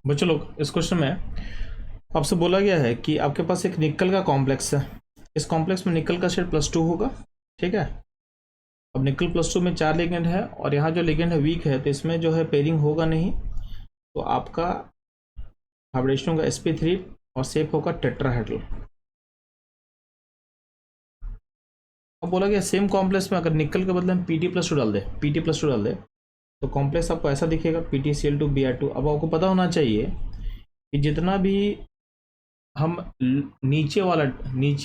बच्चों लोग, इस क्वेश्चन में आपसे बोला गया है कि आपके पास एक निकल का कॉम्प्लेक्स है। इस कॉम्प्लेक्स में निकल का शेड +2 होगा। ठीक है, अब निकल +2 में 4 लिगेंड है और यहाँ जो लिगेंड है वीक है, तो इसमें जो है पेयरिंग होगा नहीं। तो आपका हाइब्रिडेशन होगा sp3 और शेप होगा टेट्राहेड्रल। अब बोला गया सेम कॉम्प्लेक्स में अगर निकल के बदले हम Pt+2 डाल दे, Pt+2 डाल दे, तो कॉम्प्लेक्स आपको ऐसा दिखेगा PtCl2Br2। अब आपको पता होना चाहिए कि जितना भी हम नीचे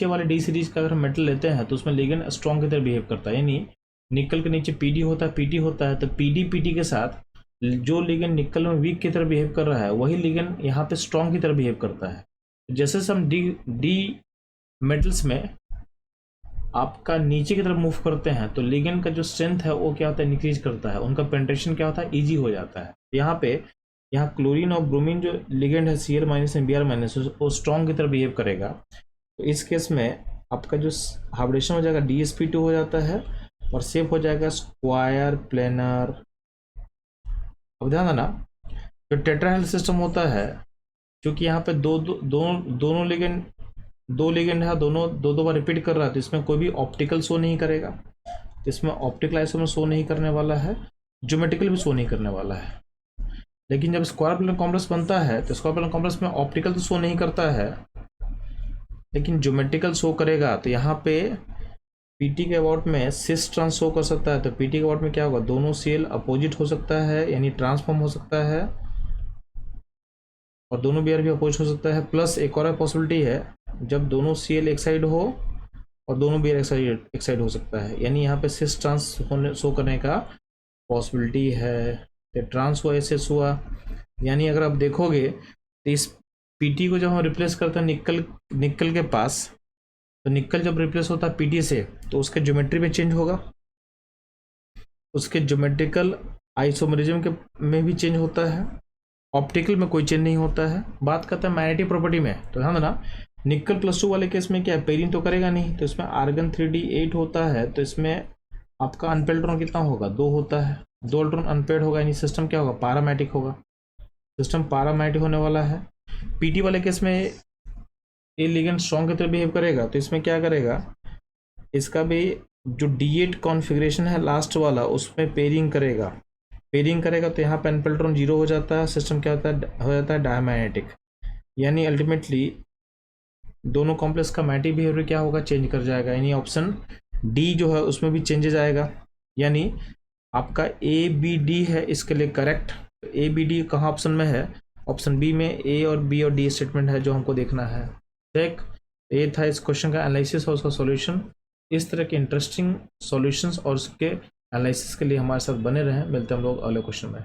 वाले डी सीरीज का अगर हम मेटल लेते हैं तो उसमें लिगेंड स्ट्रॉन्ग की तरह बिहेव करता है। यानी निकल के नीचे Pd होता है, Pt होता है, तो Pd के साथ जो लिगेंड निकल में वीक की तरह बिहेव कर रहा है वही लिगेंड यहाँ पे स्ट्रॉन्ग की तरह बिहेव करता है। जैसे हम डी मेटल्स में आपका नीचे की तरफ मूव करते हैं तो लिगेंड का जो स्ट्रेंथ है वो क्या होता है, इंक्रीज करता है, उनका पेनिट्रेशन क्या होता है, ईजी हो जाता है। यहाँ क्लोरीन और ब्रोमीन जो लिगेंड है Cl- एंड Br- वो स्ट्रॉन्ग की तरह बिहेव करेगा। तो इस केस में आपका जो हाइब्रिडेशन हो जाएगा DsP2 हो जाता है और शेप हो जाएगा स्क्वायर प्लेनर। अब ध्यान देना, जो टेट्राहेड्रल सिस्टम होता है, क्योंकि यहाँ पे दोनों लिगेंड है, दोनों दो बार रिपीट कर रहा है, तो इसमें कोई भी ऑप्टिकल शो नहीं करेगा। तो इसमें ऑप्टिकल आइसोमर शो नहीं करने वाला है, ज्योमेट्रिकल भी शो नहीं करने वाला है। लेकिन जब स्क्वायर प्लेनर कॉम्प्लेक्स बनता है तो स्क्वायर प्लेनर कॉम्प्लेक्स में ऑप्टिकल तो शो नहीं करता है लेकिन ज्योमेट्रिकल शो करेगा। तो यहाँ पे Pt के अबाउट में सिस ट्रांस शो कर सकता है। तो Pt के अबाउट में क्या होगा, दोनों सेल अपोजिट हो सकता है यानी ट्रांसफॉर्म हो सकता है और दोनों Br भी अपोजिट हो सकता है। प्लस एक और पॉसिबिलिटी है जब दोनों Cl एक साइड हो और दोनों Br एक साइड हो सकता है, यानी यहाँ पे सिस ट्रांस होने शो करने का पॉसिबिलिटी है। तो ट्रांस हुआ, ऐसे हुआ, यानी अगर आप देखोगे तो इस Pt को जब हम रिप्लेस करते हैं निकल के पास, तो निकल जब रिप्लेस होता है Pt से तो उसके ज्योमेट्री में चेंज होगा, उसके ज्योमेट्रिकल आइसोमरिज्म के में भी चेंज होता है, ऑप्टिकल में कोई चेंज नहीं होता है। बात करते हैं मैग्नेटिक प्रॉपर्टी में, तो ध्यान देना निकल +2 वाले केस में क्या है, पेयरिंग तो करेगा नहीं, तो इसमें आर्गन 3d8 होता है। तो इसमें आपका अनपेयर्ड इलेक्ट्रॉन कितना होगा, 2 होता है, 2 इलेक्ट्रॉन अनपेयर्ड होगा, यानी सिस्टम क्या होगा, पैरामैग्नेटिक होगा, सिस्टम पैरामैग्नेटिक होने वाला है। Pt वाले केस में ये लिगेंड स्ट्रॉन्ग की तरह बिहेव करेगा, तो इसमें क्या करेगा, इसका भी जो D8 कॉन्फ़िगरेशन है लास्ट वाला उसमें पेयरिंग करेगा तो यहाँ पे अनपेल्ट्रॉन 0 हो जाता है, सिस्टम क्या हो जाता है डायमैग्नेटिक। यानी अल्टीमेटली दोनों कॉम्प्लेक्स का मैग्नेटिक बिहेवियर क्या होगा, चेंज कर जाएगा, यानी ऑप्शन डी जो है उसमें भी चेंजेस आएगा। यानी आपका ABD है इसके लिए करेक्ट। ABD कहाँ ऑप्शन में है, ऑप्शन बी में A और B और D स्टेटमेंट है जो हमको देखना है। देख, ये था इस क्वेश्चन का एनालिसिस और उसका सॉल्यूशन। इस तरह के इंटरेस्टिंग सॉल्यूशंस और उसके एनालिसिस के लिए हमारे साथ बने रहें। मिलते हैं हम लोग अगले क्वेश्चन में।